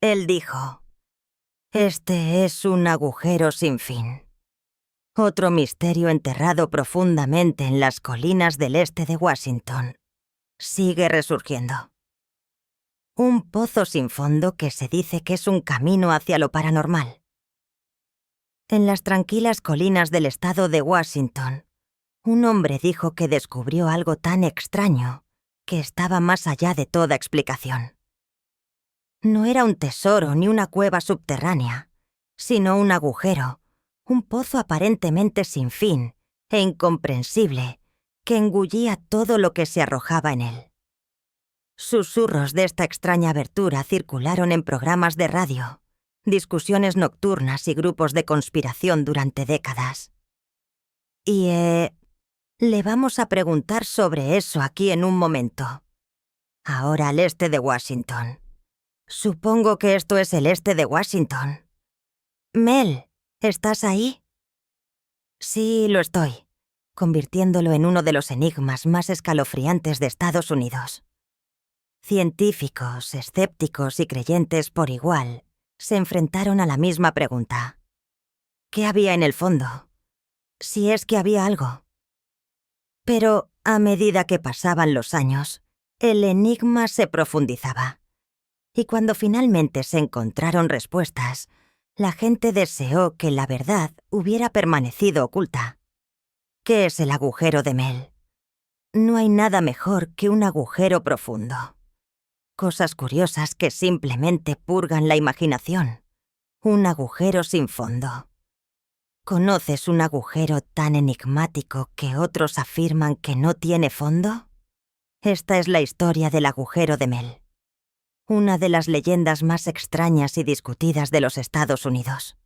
Él dijo: «Este es un agujero sin fin. Otro misterio enterrado profundamente en las colinas del este de Washington. Sigue resurgiendo. Un pozo sin fondo que se dice que es un camino hacia lo paranormal. En las tranquilas colinas del estado de Washington, un hombre dijo que descubrió algo tan extraño que estaba más allá de toda explicación. No era un tesoro ni una cueva subterránea, sino un agujero, un pozo aparentemente sin fin e incomprensible que engullía todo lo que se arrojaba en él. Susurros de esta extraña abertura circularon en programas de radio, discusiones nocturnas y grupos de conspiración durante décadas. Y, le vamos a preguntar sobre eso aquí en un momento. Ahora al este de Washington. Supongo que esto es el este de Washington. Mel, ¿estás ahí? Sí, lo estoy, convirtiéndolo en uno de los enigmas más escalofriantes de Estados Unidos. Científicos, escépticos y creyentes por igual se enfrentaron a la misma pregunta. ¿Qué había en el fondo? Si es que había algo. Pero a medida que pasaban los años, el enigma se profundizaba. Y cuando finalmente se encontraron respuestas, la gente deseó que la verdad hubiera permanecido oculta. ¿Qué es el agujero de Mel? No hay nada mejor que un agujero profundo. Cosas curiosas que simplemente purgan la imaginación. Un agujero sin fondo. ¿Conoces un agujero tan enigmático que otros afirman que no tiene fondo? Esta es la historia del agujero de Mel. Una de las leyendas más extrañas y discutidas de los Estados Unidos.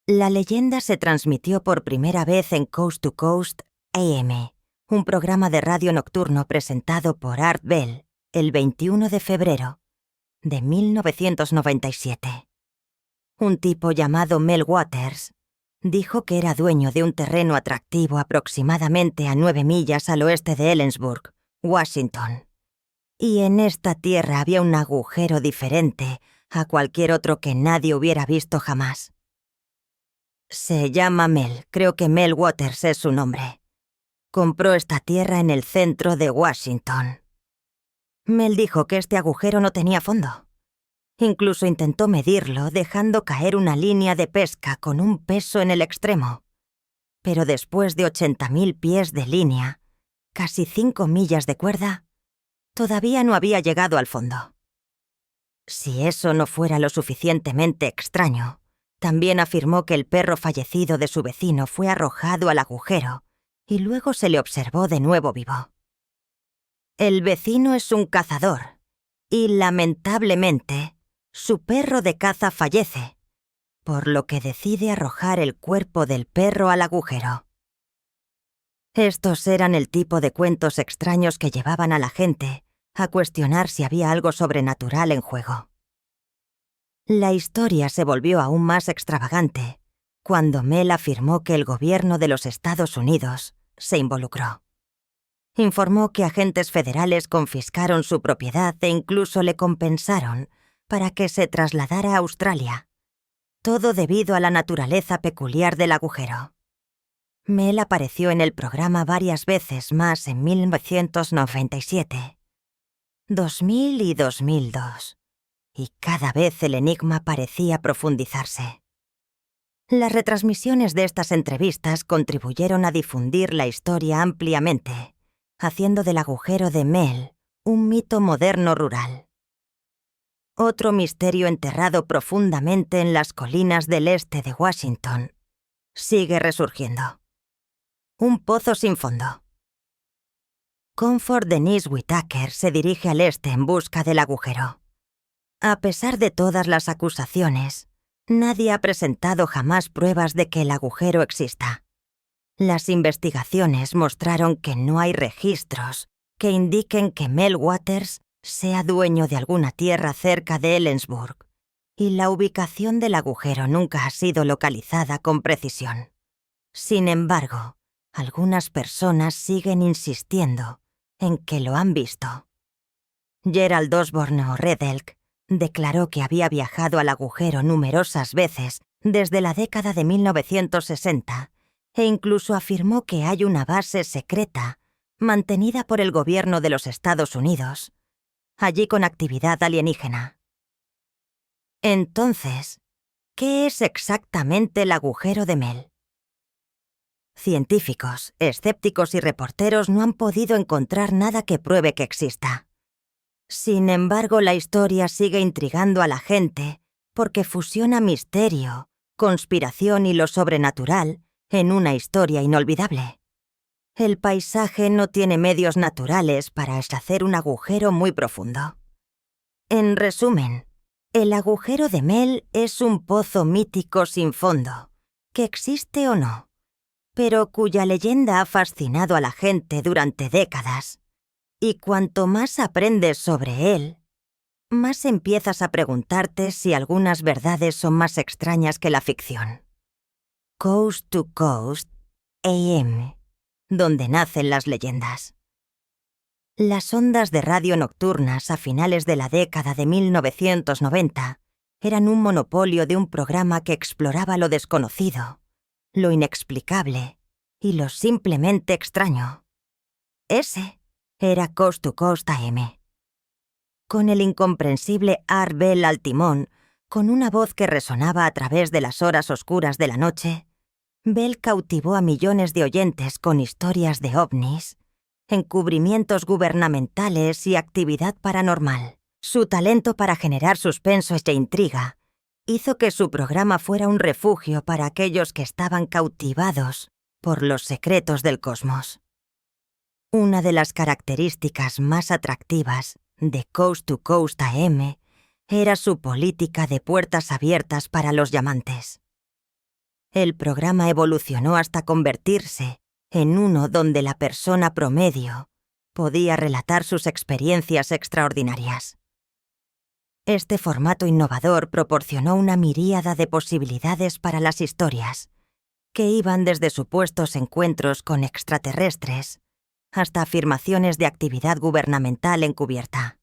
La leyenda se transmitió por primera vez en Coast to Coast AM, un programa de radio nocturno presentado por Art Bell el 21 de febrero de 1997. Un tipo llamado Mel Waters dijo que era dueño de un terreno atractivo aproximadamente a 9 millas al oeste de Ellensburg, Washington. Y en esta tierra había un agujero diferente a cualquier otro que nadie hubiera visto jamás. Se llama Mel, creo que Mel Waters es su nombre. Compró esta tierra en el centro de Washington. Mel dijo que este agujero no tenía fondo. Incluso intentó medirlo dejando caer una línea de pesca con un peso en el extremo. Pero después de 80.000 pies de línea, casi 5 millas de cuerda, todavía no había llegado al fondo. Si eso no fuera lo suficientemente extraño, también afirmó que el perro fallecido de su vecino fue arrojado al agujero y luego se le observó de nuevo vivo. El vecino es un cazador y, lamentablemente, su perro de caza fallece, por lo que decide arrojar el cuerpo del perro al agujero. Estos eran el tipo de cuentos extraños que llevaban a la gente a cuestionar si había algo sobrenatural en juego. La historia se volvió aún más extravagante cuando Mel afirmó que el gobierno de los Estados Unidos se involucró. Informó que agentes federales confiscaron su propiedad e incluso le compensaron para que se trasladara a Australia. Todo debido a la naturaleza peculiar del agujero. Mel apareció en el programa varias veces más en 1997, 2000 y 2002, y cada vez el enigma parecía profundizarse. Las retransmisiones de estas entrevistas contribuyeron a difundir la historia ampliamente, haciendo del agujero de Mel un mito moderno rural. Otro misterio enterrado profundamente en las colinas del este de Washington sigue resurgiendo. Un pozo sin fondo. Comfort Denise Whitaker se dirige al este en busca del agujero. A pesar de todas las acusaciones, nadie ha presentado jamás pruebas de que el agujero exista. Las investigaciones mostraron que no hay registros que indiquen que Mel Waters sea dueño de alguna tierra cerca de Ellensburg, y la ubicación del agujero nunca ha sido localizada con precisión. Sin embargo, algunas personas siguen insistiendo en que lo han visto. Gerald Osborne o Red Elk Declaró que había viajado al agujero numerosas veces desde la década de 1960 e incluso afirmó que hay una base secreta mantenida por el gobierno de los Estados Unidos, allí con actividad alienígena. Entonces, ¿qué es exactamente el agujero de Mel? Científicos, escépticos y reporteros no han podido encontrar nada que pruebe que exista. Sin embargo, la historia sigue intrigando a la gente porque fusiona misterio, conspiración y lo sobrenatural en una historia inolvidable. El paisaje no tiene medios naturales para hacer un agujero muy profundo. En resumen, el agujero de Mel es un pozo mítico sin fondo, que existe o no, pero cuya leyenda ha fascinado a la gente durante décadas. Y cuanto más aprendes sobre él, más empiezas a preguntarte si algunas verdades son más extrañas que la ficción. Coast to Coast AM, donde nacen las leyendas. Las ondas de radio nocturnas a finales de la década de 1990 eran un monopolio de un programa que exploraba lo desconocido, lo inexplicable y lo simplemente extraño. Ese era Coast to Coast AM. Con el incomprensible Art Bell al timón, con una voz que resonaba a través de las horas oscuras de la noche, Bell cautivó a millones de oyentes con historias de ovnis, encubrimientos gubernamentales y actividad paranormal. Su talento para generar suspenso e intriga hizo que su programa fuera un refugio para aquellos que estaban cautivados por los secretos del cosmos. Una de las características más atractivas de Coast to Coast AM era su política de puertas abiertas para los llamantes. El programa evolucionó hasta convertirse en uno donde la persona promedio podía relatar sus experiencias extraordinarias. Este formato innovador proporcionó una miríada de posibilidades para las historias, que iban desde supuestos encuentros con extraterrestres hasta afirmaciones de actividad gubernamental encubierta.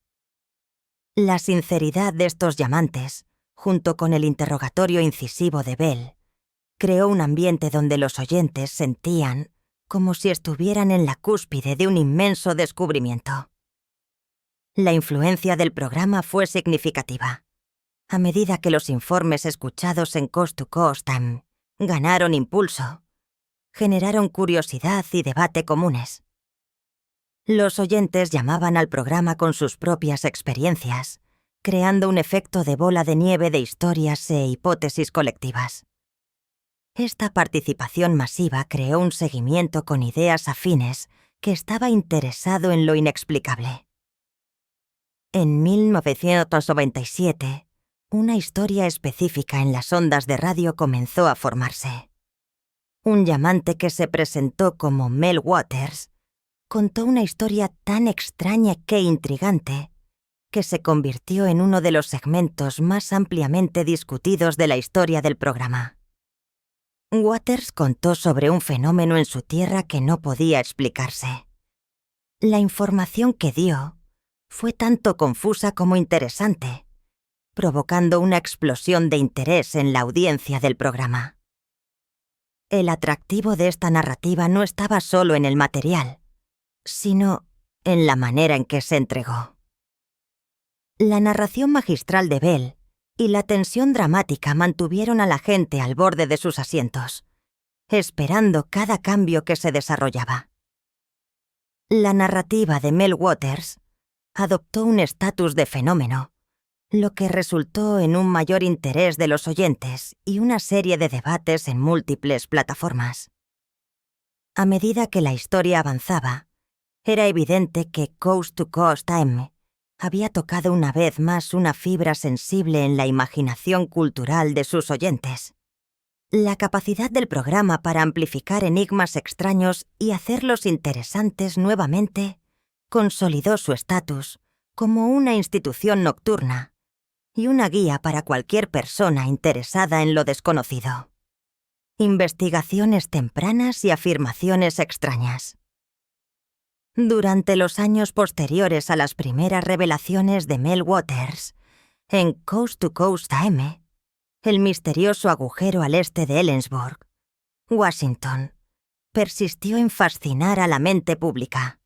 La sinceridad de estos llamantes, junto con el interrogatorio incisivo de Bell, creó un ambiente donde los oyentes sentían como si estuvieran en la cúspide de un inmenso descubrimiento. La influencia del programa fue significativa. A medida que los informes escuchados en Coast to Coast AM ganaron impulso, generaron curiosidad y debate comunes. Los oyentes llamaban al programa con sus propias experiencias, creando un efecto de bola de nieve de historias e hipótesis colectivas. Esta participación masiva creó un seguimiento con ideas afines que estaba interesado en lo inexplicable. En 1997, una historia específica en las ondas de radio comenzó a formarse. Un llamante que se presentó como Mel Waters contó una historia tan extraña que intrigante que se convirtió en uno de los segmentos más ampliamente discutidos de la historia del programa. Waters contó sobre un fenómeno en su tierra que no podía explicarse. La información que dio fue tanto confusa como interesante, provocando una explosión de interés en la audiencia del programa. El atractivo de esta narrativa no estaba solo en el material, sino en la manera en que se entregó. La narración magistral de Bell y la tensión dramática mantuvieron a la gente al borde de sus asientos, esperando cada cambio que se desarrollaba. La narrativa de Mel Waters adoptó un estatus de fenómeno, lo que resultó en un mayor interés de los oyentes y una serie de debates en múltiples plataformas. A medida que la historia avanzaba, era evidente que Coast to Coast AM había tocado una vez más una fibra sensible en la imaginación cultural de sus oyentes. La capacidad del programa para amplificar enigmas extraños y hacerlos interesantes nuevamente consolidó su estatus como una institución nocturna y una guía para cualquier persona interesada en lo desconocido. Investigaciones tempranas y afirmaciones extrañas. Durante los años posteriores a las primeras revelaciones de Mel Waters, En Coast to Coast AM, el misterioso agujero al este de Ellensburg, Washington, persistió en fascinar a la mente pública.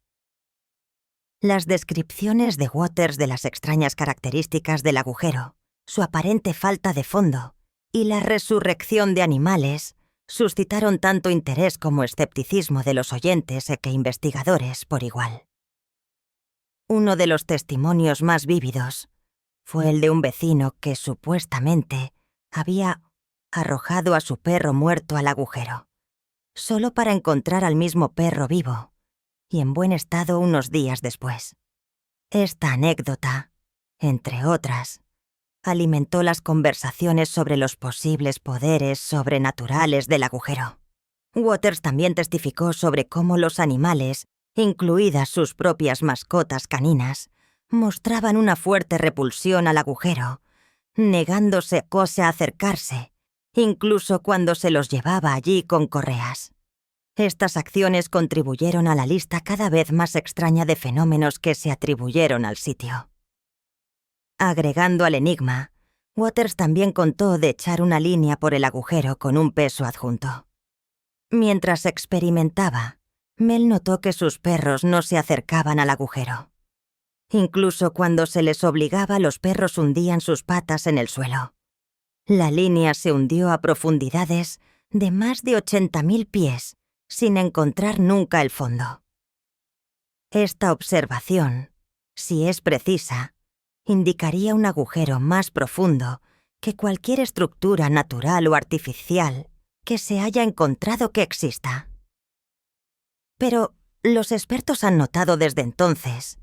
Las descripciones de Waters de las extrañas características del agujero, su aparente falta de fondo y la resurrección de animales suscitaron tanto interés como escepticismo de los oyentes e investigadores por igual. Uno de los testimonios más vívidos fue el de un vecino que supuestamente había arrojado a su perro muerto al agujero, solo para encontrar al mismo perro vivo y en buen estado unos días después. Esta anécdota, entre otras, alimentó las conversaciones sobre los posibles poderes sobrenaturales del agujero. Waters también testificó sobre cómo los animales, incluidas sus propias mascotas caninas, mostraban una fuerte repulsión al agujero, negándose a acercarse, incluso cuando se los llevaba allí con correas. Estas acciones contribuyeron a la lista cada vez más extraña de fenómenos que se atribuyeron al sitio. Agregando al enigma, Waters también contó de echar una línea por el agujero con un peso adjunto. Mientras experimentaba, Mel notó que sus perros no se acercaban al agujero. Incluso cuando se les obligaba, los perros hundían sus patas en el suelo. La línea se hundió a profundidades de más de 80.000 pies, sin encontrar nunca el fondo. Esta observación, si es precisa, indicaría un agujero más profundo que cualquier estructura natural o artificial que se haya encontrado que exista. Pero los expertos han notado desde entonces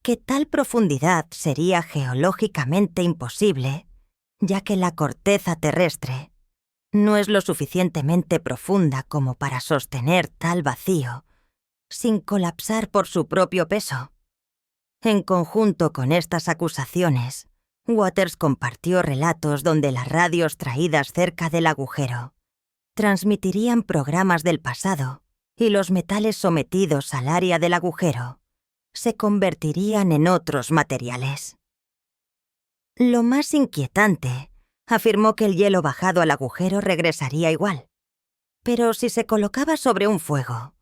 que tal profundidad sería geológicamente imposible, ya que la corteza terrestre no es lo suficientemente profunda como para sostener tal vacío sin colapsar por su propio peso. En conjunto con estas acusaciones, Waters compartió relatos donde las radios traídas cerca del agujero transmitirían programas del pasado y los metales sometidos al área del agujero se convertirían en otros materiales. Lo más inquietante, afirmó que el hielo bajado al agujero regresaría igual, pero si se colocaba sobre un fuego,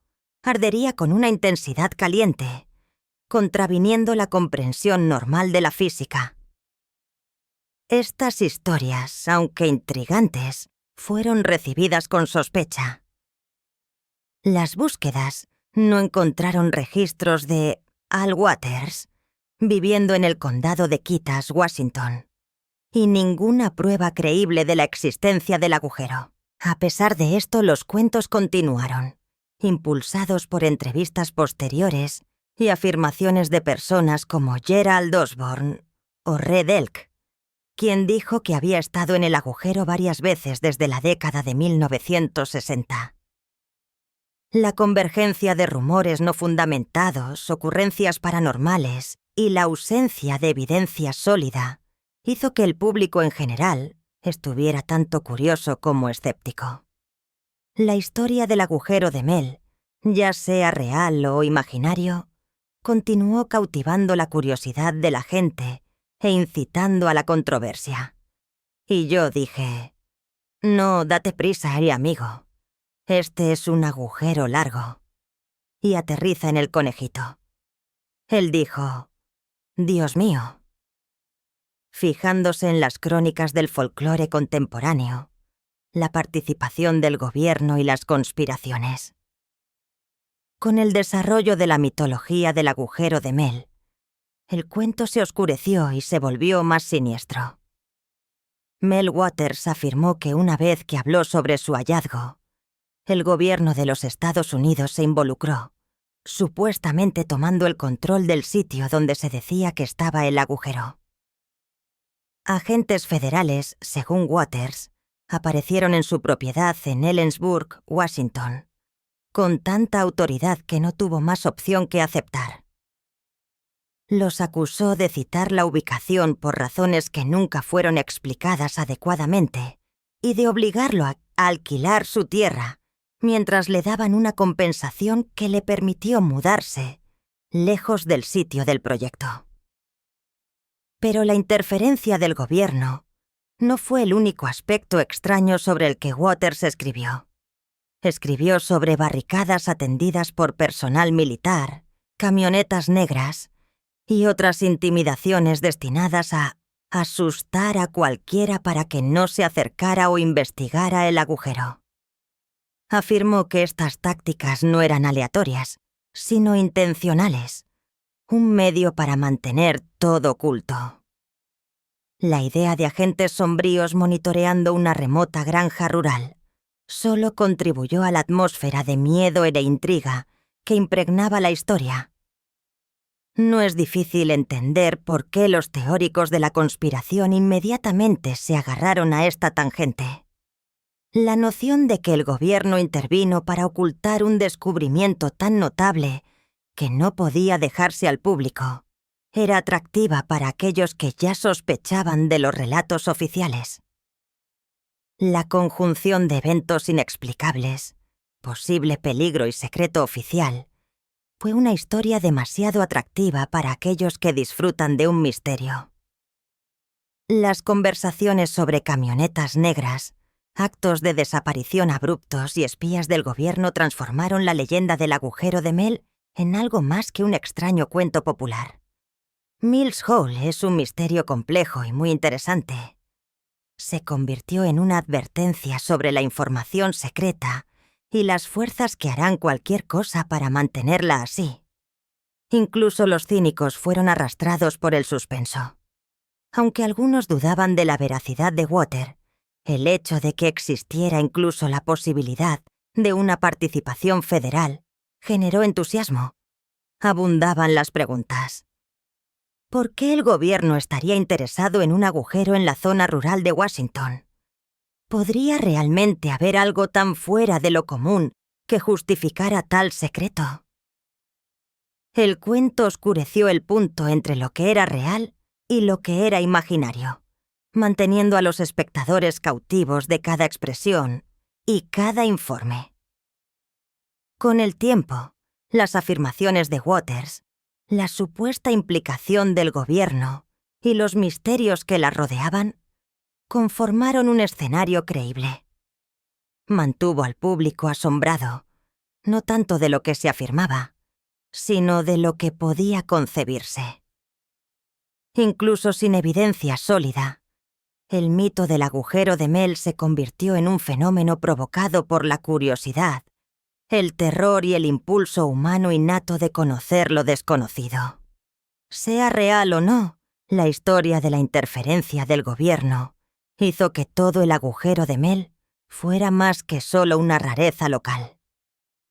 ardería con una intensidad caliente, contraviniendo la comprensión normal de la física. Estas historias, aunque intrigantes, fueron recibidas con sospecha. Las búsquedas no encontraron registros de Al Waters viviendo en el condado de Kittas, Washington, y ninguna prueba creíble de la existencia del agujero. A pesar de esto, los cuentos continuaron, impulsados por entrevistas posteriores y afirmaciones de personas como Gerald Osborne o Red Elk, quien dijo que había estado en el agujero varias veces desde la década de 1960. La convergencia de rumores no fundamentados, ocurrencias paranormales y la ausencia de evidencia sólida hizo que el público en general estuviera tanto curioso como escéptico. La historia del agujero de Mel, ya sea real o imaginario, continuó cautivando la curiosidad de la gente e incitando a la controversia. Y yo dije, no, date prisa, amigo. Este es un agujero largo. Y aterriza en el conejito. Él dijo, Dios mío. Fijándose en las crónicas del folclore contemporáneo, la participación del gobierno y las conspiraciones. Con el desarrollo de la mitología del agujero de Mel, el cuento se oscureció y se volvió más siniestro. Mel Waters afirmó que una vez que habló sobre su hallazgo, el gobierno de los Estados Unidos se involucró, supuestamente tomando el control del sitio donde se decía que estaba el agujero. Agentes federales, según Waters, aparecieron en su propiedad en Ellensburg, Washington, con tanta autoridad que no tuvo más opción que aceptar. Los acusó de citar la ubicación por razones que nunca fueron explicadas adecuadamente y de obligarlo a alquilar su tierra, mientras le daban una compensación que le permitió mudarse lejos del sitio del proyecto. Pero la interferencia del gobierno no fue el único aspecto extraño sobre el que Waters escribió. Escribió sobre barricadas atendidas por personal militar, camionetas negras y otras intimidaciones destinadas a asustar a cualquiera para que no se acercara o investigara el agujero. Afirmó que estas tácticas no eran aleatorias, sino intencionales, un medio para mantener todo oculto. La idea de agentes sombríos monitoreando una remota granja rural solo contribuyó a la atmósfera de miedo e intriga que impregnaba la historia. No es difícil entender por qué los teóricos de la conspiración inmediatamente se agarraron a esta tangente. La noción de que el gobierno intervino para ocultar un descubrimiento tan notable que no podía dejarse al público era atractiva para aquellos que ya sospechaban de los relatos oficiales. La conjunción de eventos inexplicables, posible peligro y secreto oficial fue una historia demasiado atractiva para aquellos que disfrutan de un misterio. Las conversaciones sobre camionetas negras, actos de desaparición abruptos y espías del gobierno transformaron la leyenda del agujero de Mel en algo más que un extraño cuento popular. Mills Hole es un misterio complejo y muy interesante. Se convirtió en una advertencia sobre la información secreta y las fuerzas que harán cualquier cosa para mantenerla así. Incluso los cínicos fueron arrastrados por el suspenso. Aunque algunos dudaban de la veracidad de Waters, el hecho de que existiera incluso la posibilidad de una participación federal generó entusiasmo. Abundaban las preguntas. ¿Por qué el gobierno estaría interesado en un agujero en la zona rural de Washington? ¿Podría realmente haber algo tan fuera de lo común que justificara tal secreto? El cuento oscureció el punto entre lo que era real y lo que era imaginario, manteniendo a los espectadores cautivos de cada expresión y cada informe. Con el tiempo, las afirmaciones de Waters, la supuesta implicación del gobierno y los misterios que la rodeaban conformaron un escenario creíble. Mantuvo al público asombrado, no tanto de lo que se afirmaba, sino de lo que podía concebirse. Incluso sin evidencia sólida, el mito del agujero de Mel se convirtió en un fenómeno provocado por la curiosidad, el terror y el impulso humano innato de conocer lo desconocido. Sea real o no, la historia de la interferencia del gobierno hizo que todo el agujero de Mel fuera más que solo una rareza local.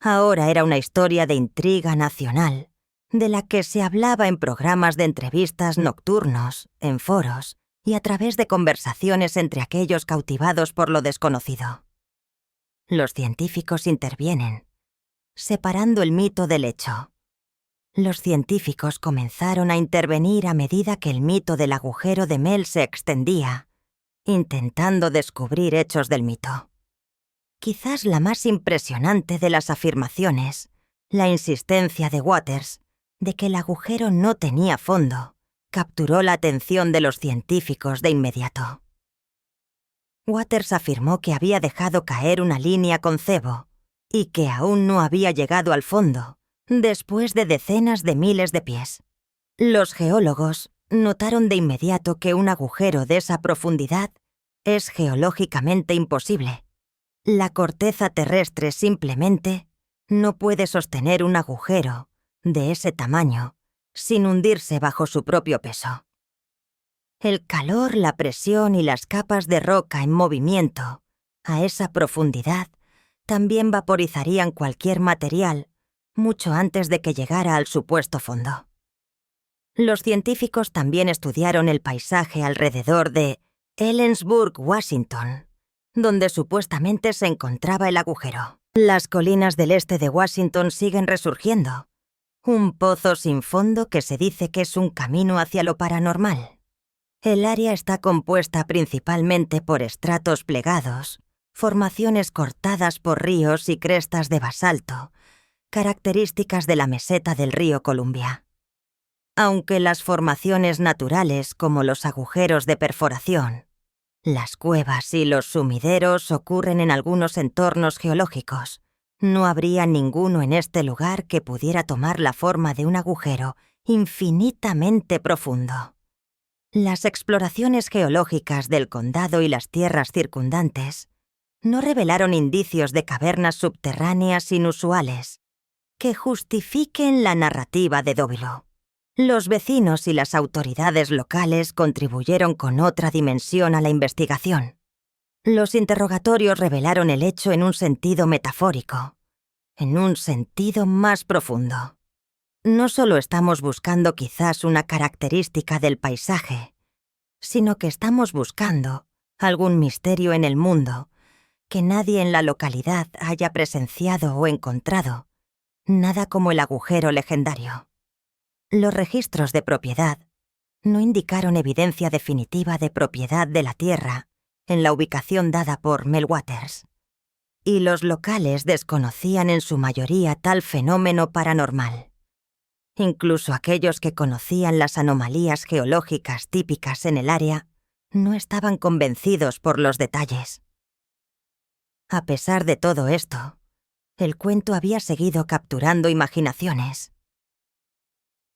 Ahora era una historia de intriga nacional, de la que se hablaba en programas de entrevistas nocturnos, en foros y a través de conversaciones entre aquellos cautivados por lo desconocido. Los científicos intervienen, separando el mito del hecho. Los científicos comenzaron a intervenir a medida que el mito del agujero de Mel se extendía, intentando descubrir hechos del mito. Quizás la más impresionante de las afirmaciones, la insistencia de Waters de que el agujero no tenía fondo, capturó la atención de los científicos de inmediato. Waters afirmó que había dejado caer una línea con cebo y que aún no había llegado al fondo, después de decenas de miles de pies. Los geólogos notaron de inmediato que un agujero de esa profundidad es geológicamente imposible. La corteza terrestre simplemente no puede sostener un agujero de ese tamaño sin hundirse bajo su propio peso. El calor, la presión y las capas de roca en movimiento a esa profundidad también vaporizarían cualquier material mucho antes de que llegara al supuesto fondo. Los científicos también estudiaron el paisaje alrededor de Ellensburg, Washington, donde supuestamente se encontraba el agujero. Las colinas del este de Washington siguen resurgiendo. Un pozo sin fondo que se dice que es un camino hacia lo paranormal. El área está compuesta principalmente por estratos plegados, formaciones cortadas por ríos y crestas de basalto, características de la meseta del río Columbia. Aunque las formaciones naturales como los agujeros de perforación, las cuevas y los sumideros ocurren en algunos entornos geológicos, no habría ninguno en este lugar que pudiera tomar la forma de un agujero infinitamente profundo. Las exploraciones geológicas del condado y las tierras circundantes no revelaron indicios de cavernas subterráneas inusuales que justifiquen la narrativa de Dóvilo. Los vecinos y las autoridades locales contribuyeron con otra dimensión a la investigación. Los interrogatorios revelaron el hecho en un sentido metafórico, en un sentido más profundo. No solo estamos buscando quizás una característica del paisaje, sino que estamos buscando algún misterio en el mundo que nadie en la localidad haya presenciado o encontrado, nada como el agujero legendario. Los registros de propiedad no indicaron evidencia definitiva de propiedad de la tierra en la ubicación dada por Melwaters, y los locales desconocían en su mayoría tal fenómeno paranormal. Incluso aquellos que conocían las anomalías geológicas típicas en el área no estaban convencidos por los detalles. A pesar de todo esto, el cuento había seguido capturando imaginaciones.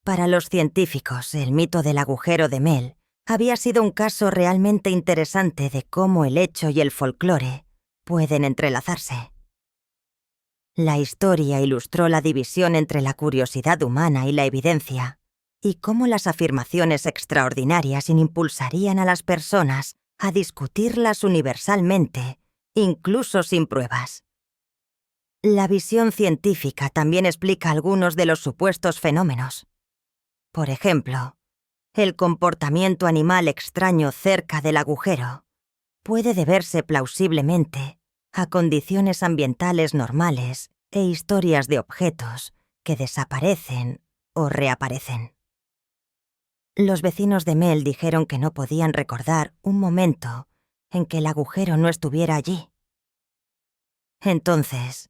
Para los científicos, el mito del agujero de Mel había sido un caso realmente interesante de cómo el hecho y el folclore pueden entrelazarse. La historia ilustró la división entre la curiosidad humana y la evidencia, y cómo las afirmaciones extraordinarias impulsarían a las personas a discutirlas universalmente, incluso sin pruebas. La visión científica también explica algunos de los supuestos fenómenos. Por ejemplo, el comportamiento animal extraño cerca del agujero puede deberse plausiblemente a condiciones ambientales normales e historias de objetos que desaparecen o reaparecen. Los vecinos de Mel dijeron que no podían recordar un momento en que el agujero no estuviera allí. Entonces,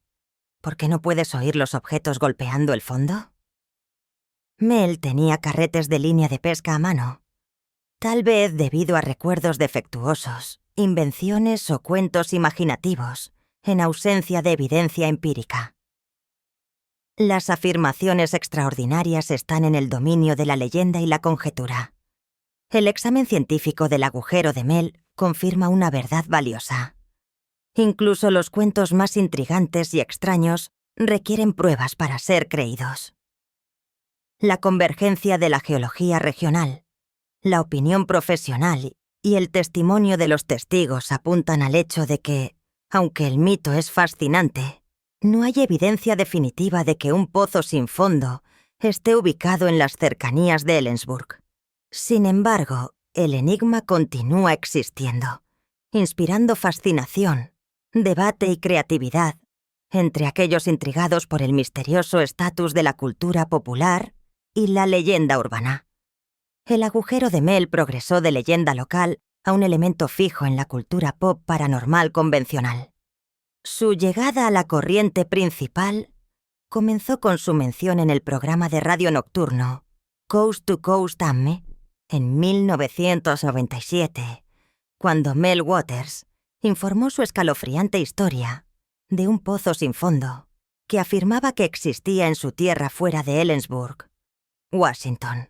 ¿por qué no puedes oír los objetos golpeando el fondo? Mel tenía carretes de línea de pesca a mano, tal vez debido a recuerdos defectuosos, invenciones o cuentos imaginativos, en ausencia de evidencia empírica. Las afirmaciones extraordinarias están en el dominio de la leyenda y la conjetura. El examen científico del agujero de Mel confirma una verdad valiosa. Incluso los cuentos más intrigantes y extraños requieren pruebas para ser creídos. La convergencia de la geología regional, la opinión profesional y el testimonio de los testigos apuntan al hecho de que, aunque el mito es fascinante, no hay evidencia definitiva de que un pozo sin fondo esté ubicado en las cercanías de Ellensburg. Sin embargo, el enigma continúa existiendo, inspirando fascinación, debate y creatividad entre aquellos intrigados por el misterioso estatus de la cultura popular y la leyenda urbana. El agujero de Mel progresó de leyenda local a un elemento fijo en la cultura pop paranormal convencional. Su llegada a la corriente principal comenzó con su mención en el programa de radio nocturno Coast to Coast Amme en 1997, cuando Mel Waters informó su escalofriante historia de un pozo sin fondo que afirmaba que existía en su tierra fuera de Ellensburg, Washington.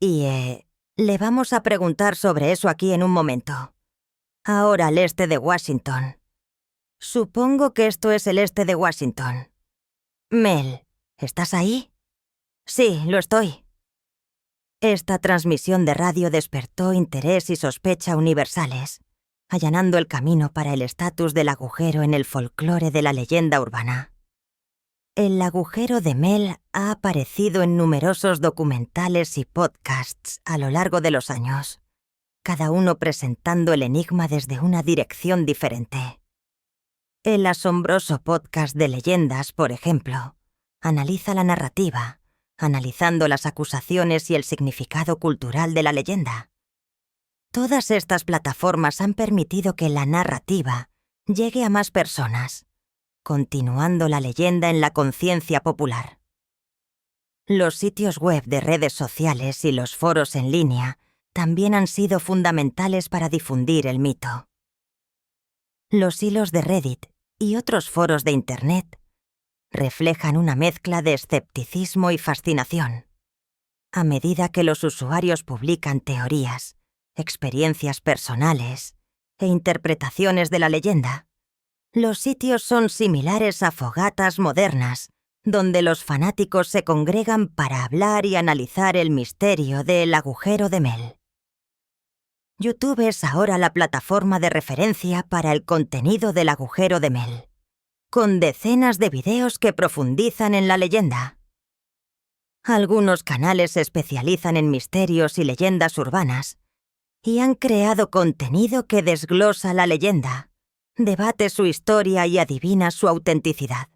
Y le vamos a preguntar sobre eso aquí en un momento. Ahora al este de Washington. Supongo que esto es el este de Washington. Mel, ¿estás ahí? Sí, lo estoy. Esta transmisión de radio despertó interés y sospecha universales, allanando el camino para el estatus del agujero en el folclore de la leyenda urbana. El agujero de Mel ha aparecido en numerosos documentales y podcasts a lo largo de los años, cada uno presentando el enigma desde una dirección diferente. El asombroso podcast de leyendas, por ejemplo, analiza la narrativa, analizando las acusaciones y el significado cultural de la leyenda. Todas estas plataformas han permitido que la narrativa llegue a más personas, continuando la leyenda en la conciencia popular. Los sitios web de redes sociales y los foros en línea también han sido fundamentales para difundir el mito. Los hilos de Reddit y otros foros de Internet reflejan una mezcla de escepticismo y fascinación. A medida que los usuarios publican teorías, experiencias personales e interpretaciones de la leyenda, los sitios son similares a fogatas modernas, donde los fanáticos se congregan para hablar y analizar el misterio del agujero de Mel. YouTube es ahora la plataforma de referencia para el contenido del agujero de Mel, con decenas de videos que profundizan en la leyenda. Algunos canales se especializan en misterios y leyendas urbanas y han creado contenido que desglosa la leyenda, debate su historia y adivina su autenticidad.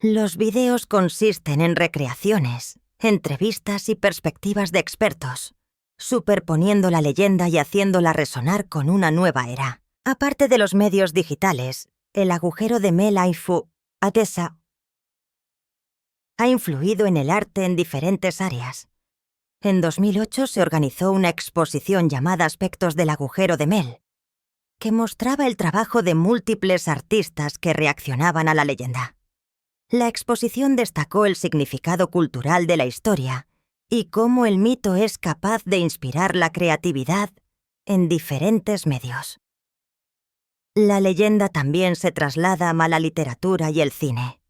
Los videos consisten en recreaciones, entrevistas y perspectivas de expertos, superponiendo la leyenda y haciéndola resonar con una nueva era. Aparte de los medios digitales, el agujero de Mel ha influido en el arte en diferentes áreas. En 2008 se organizó una exposición llamada Aspectos del agujero de Mel, que mostraba el trabajo de múltiples artistas que reaccionaban a la leyenda. La exposición destacó el significado cultural de la historia y cómo el mito es capaz de inspirar la creatividad en diferentes medios. La leyenda también se traslada a la literatura y el cine.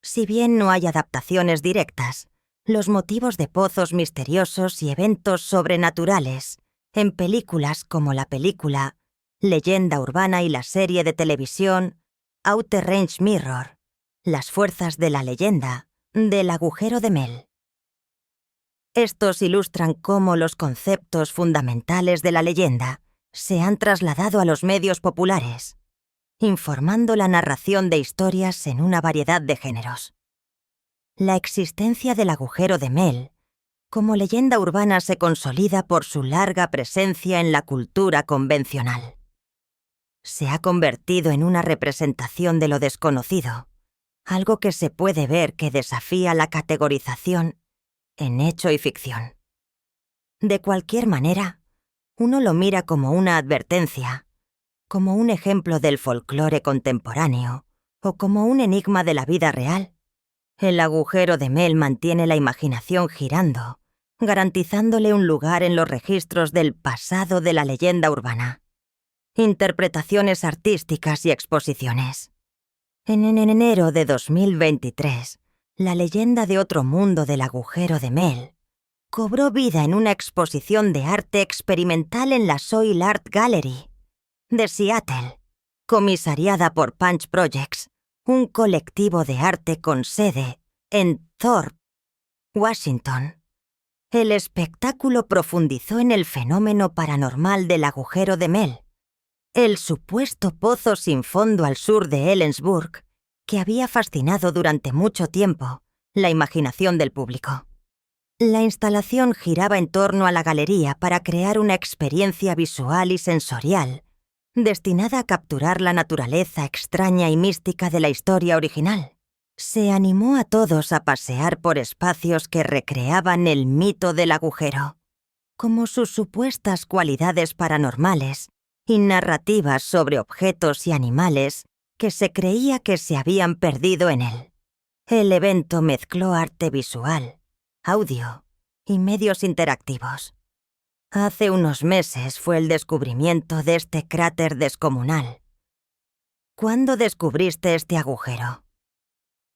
Si bien no hay adaptaciones directas, los motivos de pozos misteriosos y eventos sobrenaturales en películas como la película Leyenda Urbana y la serie de televisión Outer Range Mirror, Las fuerzas de la leyenda del agujero de Mel. Estos ilustran cómo los conceptos fundamentales de la leyenda se han trasladado a los medios populares, informando la narración de historias en una variedad de géneros. La existencia del agujero de Mel como leyenda urbana se consolida por su larga presencia en la cultura convencional. Se ha convertido en una representación de lo desconocido, algo que se puede ver que desafía la categorización en hecho y ficción. De cualquier manera, uno lo mira como una advertencia, como un ejemplo del folclore contemporáneo o como un enigma de la vida real. El agujero de Mel mantiene la imaginación girando, garantizándole un lugar en los registros del pasado de la leyenda urbana. Interpretaciones artísticas y exposiciones. En enero de 2023, la leyenda de otro mundo del agujero de Mel cobró vida en una exposición de arte experimental en la Soil Art Gallery de Seattle, comisariada por Punch Projects, un colectivo de arte con sede en Thorpe, Washington. El espectáculo profundizó en el fenómeno paranormal del agujero de Mel, el supuesto pozo sin fondo al sur de Ellensburg, que había fascinado durante mucho tiempo la imaginación del público. La instalación giraba en torno a la galería para crear una experiencia visual y sensorial destinada a capturar la naturaleza extraña y mística de la historia original. Se animó a todos a pasear por espacios que recreaban el mito del agujero, como sus supuestas cualidades paranormales y narrativas sobre objetos y animales que se creía que se habían perdido en él. El evento mezcló arte visual, audio y medios interactivos. Hace unos meses fue el descubrimiento de este cráter descomunal. ¿Cuándo descubriste este agujero?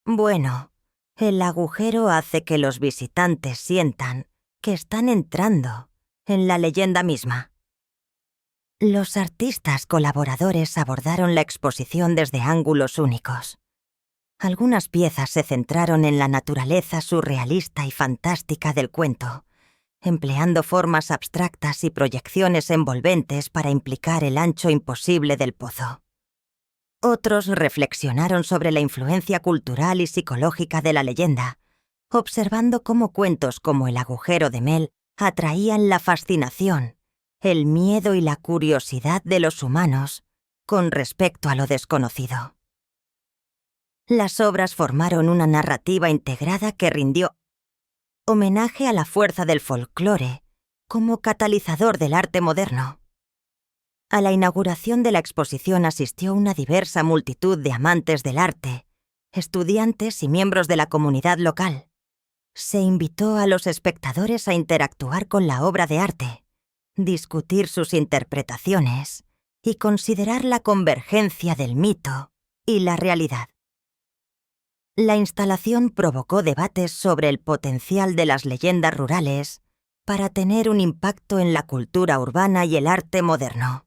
Bueno, el agujero hace que los visitantes sientan que están entrando en la leyenda misma. Los artistas colaboradores abordaron la exposición desde ángulos únicos. Algunas piezas se centraron en la naturaleza surrealista y fantástica del cuento, empleando formas abstractas y proyecciones envolventes para implicar el ancho imposible del pozo. Otros reflexionaron sobre la influencia cultural y psicológica de la leyenda, observando cómo cuentos como El agujero de Mel atraían la fascinación, el miedo y la curiosidad de los humanos con respecto a lo desconocido. Las obras formaron una narrativa integrada que rindió homenaje a la fuerza del folclore como catalizador del arte moderno. A la inauguración de la exposición asistió una diversa multitud de amantes del arte, estudiantes y miembros de la comunidad local. Se invitó a los espectadores a interactuar con la obra de arte, discutir sus interpretaciones y considerar la convergencia del mito y la realidad. La instalación provocó debates sobre el potencial de las leyendas rurales para tener un impacto en la cultura urbana y el arte moderno.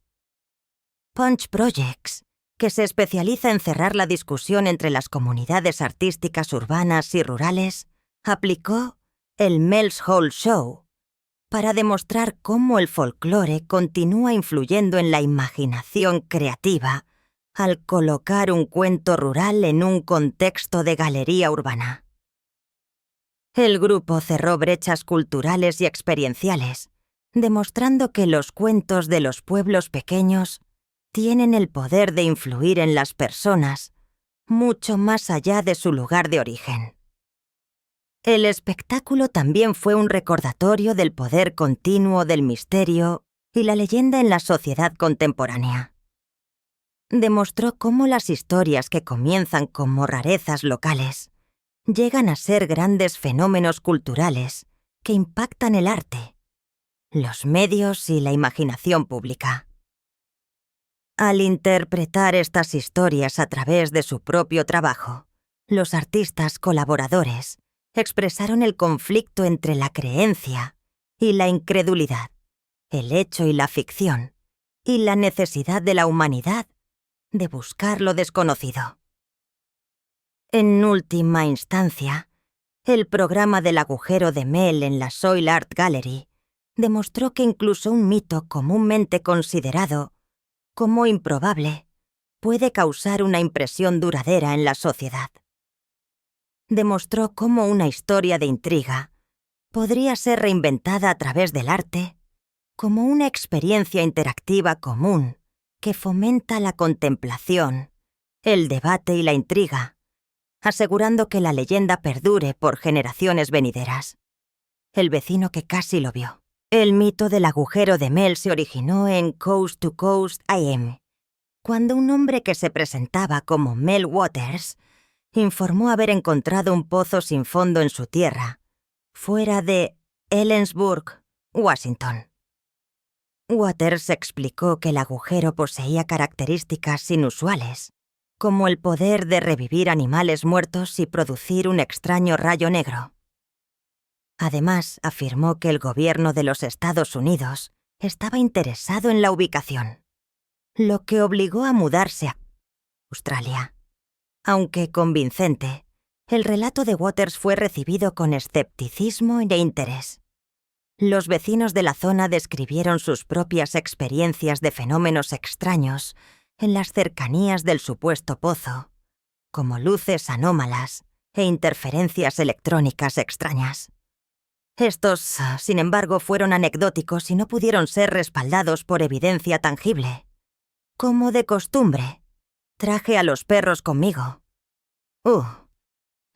Punch Projects, que se especializa en cerrar la discusión entre las comunidades artísticas urbanas y rurales, aplicó el Mel's Hall Show para demostrar cómo el folclore continúa influyendo en la imaginación creativa al colocar un cuento rural en un contexto de galería urbana. El grupo cerró brechas culturales y experienciales, demostrando que los cuentos de los pueblos pequeños tienen el poder de influir en las personas mucho más allá de su lugar de origen. El espectáculo también fue un recordatorio del poder continuo del misterio y la leyenda en la sociedad contemporánea. Demostró cómo las historias que comienzan como rarezas locales llegan a ser grandes fenómenos culturales que impactan el arte, los medios y la imaginación pública. Al interpretar estas historias a través de su propio trabajo, los artistas colaboradores expresaron el conflicto entre la creencia y la incredulidad, el hecho y la ficción, y la necesidad de la humanidad de buscar lo desconocido. En última instancia, el programa del agujero de Mel en la Soil Art Gallery demostró que incluso un mito comúnmente considerado como improbable puede causar una impresión duradera en la sociedad. Demostró cómo una historia de intriga podría ser reinventada a través del arte como una experiencia interactiva común que fomenta la contemplación, el debate y la intriga, asegurando que la leyenda perdure por generaciones venideras. El vecino que casi lo vio. El mito del agujero de Mel se originó en Coast to Coast AM, cuando un hombre que se presentaba como Mel Waters informó haber encontrado un pozo sin fondo en su tierra, fuera de Ellensburg, Washington. Waters explicó que el agujero poseía características inusuales, como el poder de revivir animales muertos y producir un extraño rayo negro. Además, afirmó que el gobierno de los Estados Unidos estaba interesado en la ubicación, lo que obligó a mudarse a Australia. Aunque convincente, el relato de Waters fue recibido con escepticismo e interés. Los vecinos de la zona describieron sus propias experiencias de fenómenos extraños en las cercanías del supuesto pozo, como luces anómalas e interferencias electrónicas extrañas. Estos, sin embargo, fueron anecdóticos y no pudieron ser respaldados por evidencia tangible. Como de costumbre, traje a los perros conmigo.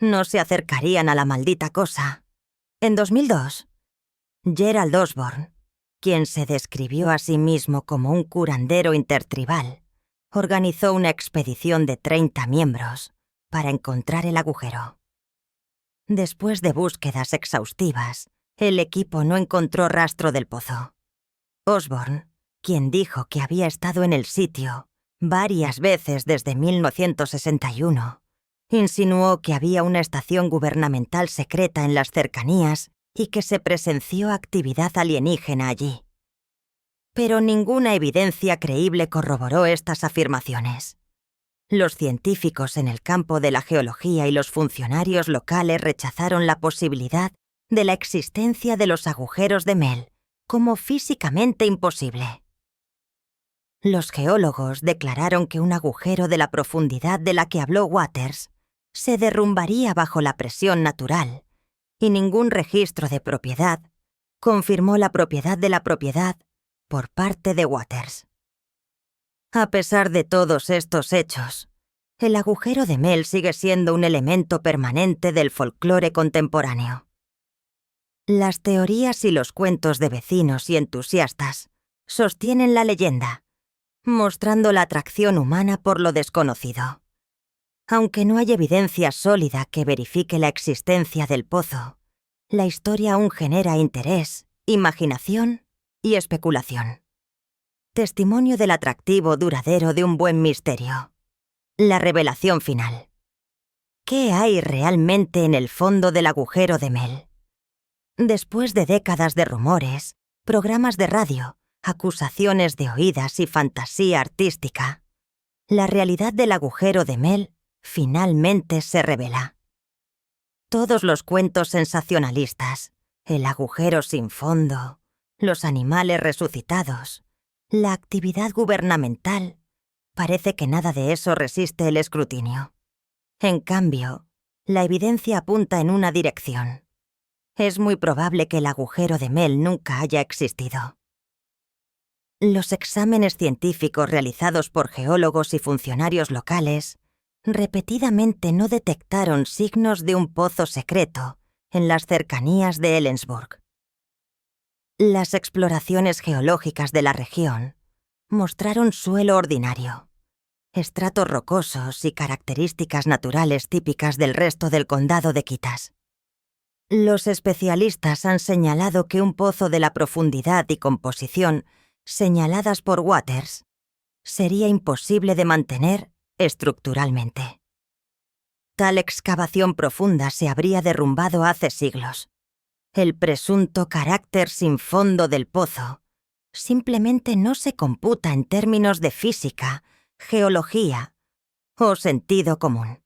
No se acercarían a la maldita cosa. En 2002, Gerald Osborne, quien se describió a sí mismo como un curandero intertribal, organizó una expedición de 30 miembros para encontrar el agujero. Después de búsquedas exhaustivas, el equipo no encontró rastro del pozo. Osborne, quien dijo que había estado en el sitio varias veces desde 1961, insinuó que había una estación gubernamental secreta en las cercanías y que se presenció actividad alienígena allí. Pero ninguna evidencia creíble corroboró estas afirmaciones. Los científicos en el campo de la geología y los funcionarios locales rechazaron la posibilidad de la existencia de los agujeros de Mel como físicamente imposible. Los geólogos declararon que un agujero de la profundidad de la que habló Waters se derrumbaría bajo la presión natural, y ningún registro de propiedad confirmó la propiedad de la propiedad por parte de Waters. A pesar de todos estos hechos, el agujero de Mel sigue siendo un elemento permanente del folclore contemporáneo. Las teorías y los cuentos de vecinos y entusiastas sostienen la leyenda, mostrando la atracción humana por lo desconocido. Aunque no hay evidencia sólida que verifique la existencia del pozo, la historia aún genera interés, imaginación y especulación. Testimonio del atractivo duradero de un buen misterio. La revelación final. ¿Qué hay realmente en el fondo del agujero de Mel? Después de décadas de rumores, programas de radio, acusaciones de oídas y fantasía artística, la realidad del agujero de Mel finalmente se revela. Todos los cuentos sensacionalistas, el agujero sin fondo, los animales resucitados, la actividad gubernamental, parece que nada de eso resiste el escrutinio. En cambio, la evidencia apunta en una dirección. Es muy probable que el agujero de Mel nunca haya existido. Los exámenes científicos realizados por geólogos y funcionarios locales repetidamente no detectaron signos de un pozo secreto en las cercanías de Ellensburg. Las exploraciones geológicas de la región mostraron suelo ordinario, estratos rocosos y características naturales típicas del resto del condado de Quitas. Los especialistas han señalado que un pozo de la profundidad y composición señaladas por Waters sería imposible de mantener estructuralmente. Tal excavación profunda se habría derrumbado hace siglos. El presunto carácter sin fondo del pozo simplemente no se computa en términos de física, geología o sentido común.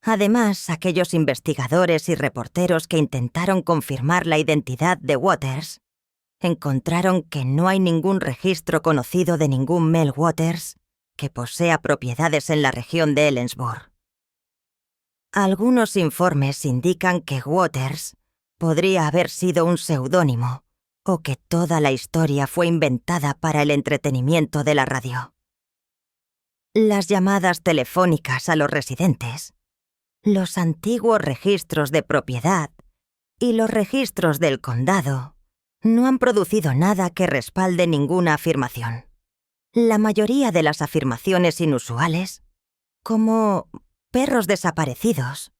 Además, aquellos investigadores y reporteros que intentaron confirmar la identidad de Waters encontraron que no hay ningún registro conocido de ningún Mel Waters que posea propiedades en la región de Ellensburg. Algunos informes indican que Waters podría haber sido un seudónimo o que toda la historia fue inventada para el entretenimiento de la radio. Las llamadas telefónicas a los residentes, los antiguos registros de propiedad y los registros del condado no han producido nada que respalde ninguna afirmación. La mayoría de las afirmaciones inusuales, como perros desaparecidos,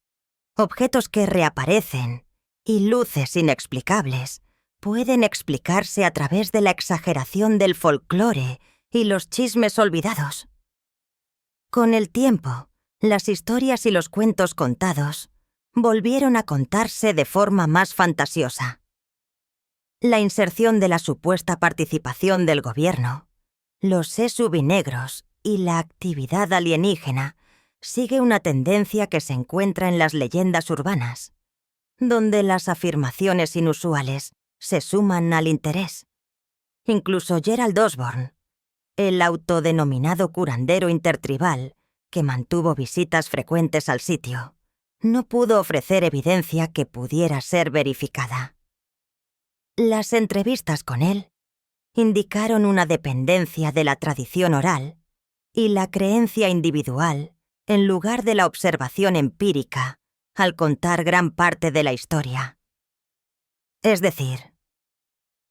objetos que reaparecen y luces inexplicables, pueden explicarse a través de la exageración del folclore y los chismes olvidados. Con el tiempo, las historias y los cuentos contados volvieron a contarse de forma más fantasiosa. La inserción de la supuesta participación del gobierno, los exubinegros y la actividad alienígena sigue una tendencia que se encuentra en las leyendas urbanas, donde las afirmaciones inusuales se suman al interés. Incluso Gerald Osborne, el autodenominado curandero intertribal que mantuvo visitas frecuentes al sitio, no pudo ofrecer evidencia que pudiera ser verificada. Las entrevistas con él indicaron una dependencia de la tradición oral y la creencia individual en lugar de la observación empírica al contar gran parte de la historia. Es decir,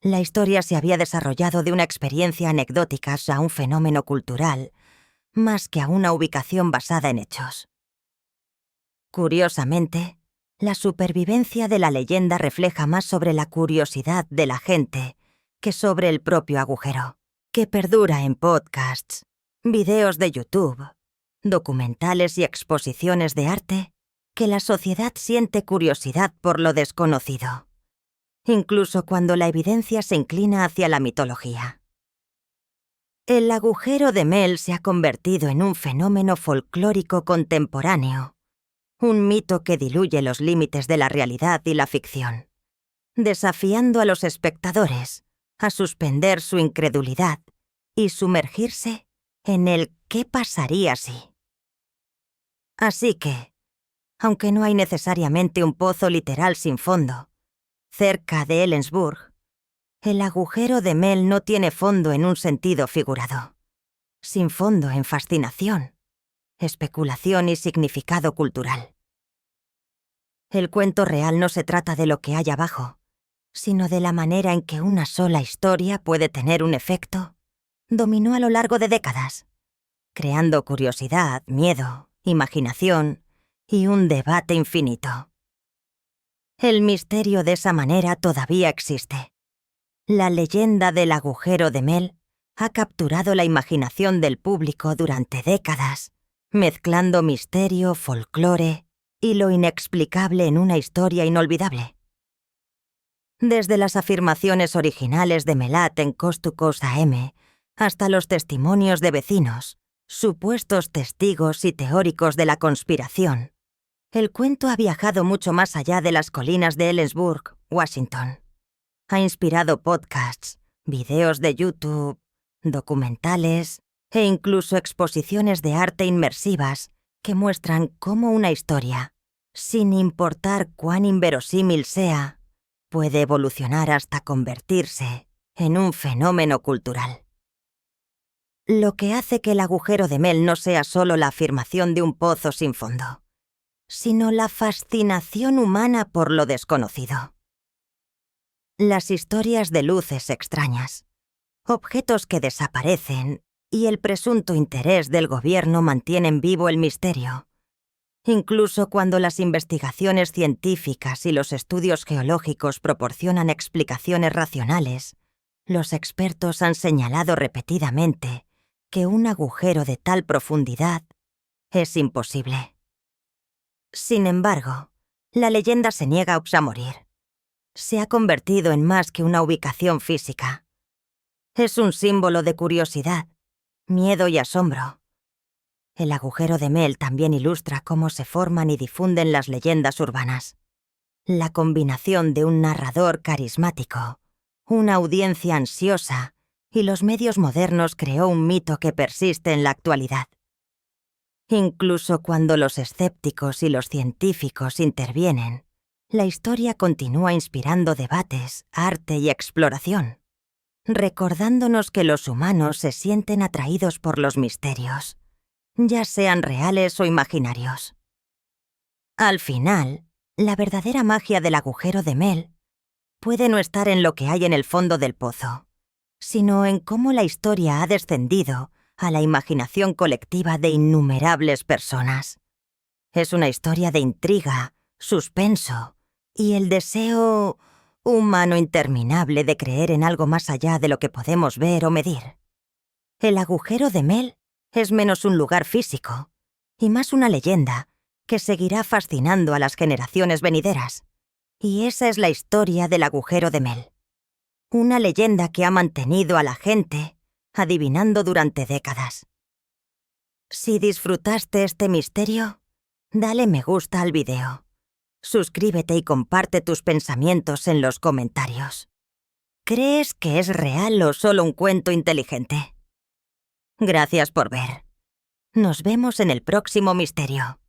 la historia se había desarrollado de una experiencia anecdótica a un fenómeno cultural, más que a una ubicación basada en hechos. Curiosamente, la supervivencia de la leyenda refleja más sobre la curiosidad de la gente que sobre el propio agujero, que perdura en podcasts, videos de YouTube, documentales y exposiciones de arte, que la sociedad siente curiosidad por lo desconocido, incluso cuando la evidencia se inclina hacia la mitología. El agujero de Mel se ha convertido en un fenómeno folclórico contemporáneo, un mito que diluye los límites de la realidad y la ficción, desafiando a los espectadores a suspender su incredulidad y sumergirse en el ¿qué pasaría si? Así que, aunque no hay necesariamente un pozo literal sin fondo, cerca de Ellensburg, el agujero de Mel no tiene fondo en un sentido figurado, sin fondo en fascinación, especulación y significado cultural. El cuento real no se trata de lo que hay abajo, sino de la manera en que una sola historia puede tener un efecto, dominó a lo largo de décadas, creando curiosidad, miedo, imaginación y un debate infinito. El misterio de esa manera todavía existe. La leyenda del agujero de Mel ha capturado la imaginación del público durante décadas, mezclando misterio, folclore y lo inexplicable en una historia inolvidable. Desde las afirmaciones originales de Melat en Coast to Coast AM hasta los testimonios de vecinos, supuestos testigos y teóricos de la conspiración, el cuento ha viajado mucho más allá de las colinas de Ellensburg, Washington. Ha inspirado podcasts, videos de YouTube, documentales e incluso exposiciones de arte inmersivas que muestran cómo una historia, sin importar cuán inverosímil sea, puede evolucionar hasta convertirse en un fenómeno cultural. Lo que hace que el agujero de Mel no sea solo la afirmación de un pozo sin fondo, sino la fascinación humana por lo desconocido. Las historias de luces extrañas, objetos que desaparecen y el presunto interés del gobierno mantienen vivo el misterio. Incluso cuando las investigaciones científicas y los estudios geológicos proporcionan explicaciones racionales, los expertos han señalado repetidamente que un agujero de tal profundidad es imposible. Sin embargo, la leyenda se niega a morir. Se ha convertido en más que una ubicación física. Es un símbolo de curiosidad, miedo y asombro. El agujero de Mel también ilustra cómo se forman y difunden las leyendas urbanas. La combinación de un narrador carismático, una audiencia ansiosa y los medios modernos creó un mito que persiste en la actualidad. Incluso cuando los escépticos y los científicos intervienen, la historia continúa inspirando debates, arte y exploración, recordándonos que los humanos se sienten atraídos por los misterios, ya sean reales o imaginarios. Al final, la verdadera magia del agujero de Mel puede no estar en lo que hay en el fondo del pozo, sino en cómo la historia ha descendido a la imaginación colectiva de innumerables personas. Es una historia de intriga, suspenso y el deseo humano interminable de creer en algo más allá de lo que podemos ver o medir. El agujero de Mel es menos un lugar físico y más una leyenda que seguirá fascinando a las generaciones venideras. Y esa es la historia del agujero de Mel. Una leyenda que ha mantenido a la gente adivinando durante décadas. Si disfrutaste este misterio, dale me gusta al video. Suscríbete y comparte tus pensamientos en los comentarios. ¿Crees que es real o solo un cuento inteligente? Gracias por ver. Nos vemos en el próximo misterio.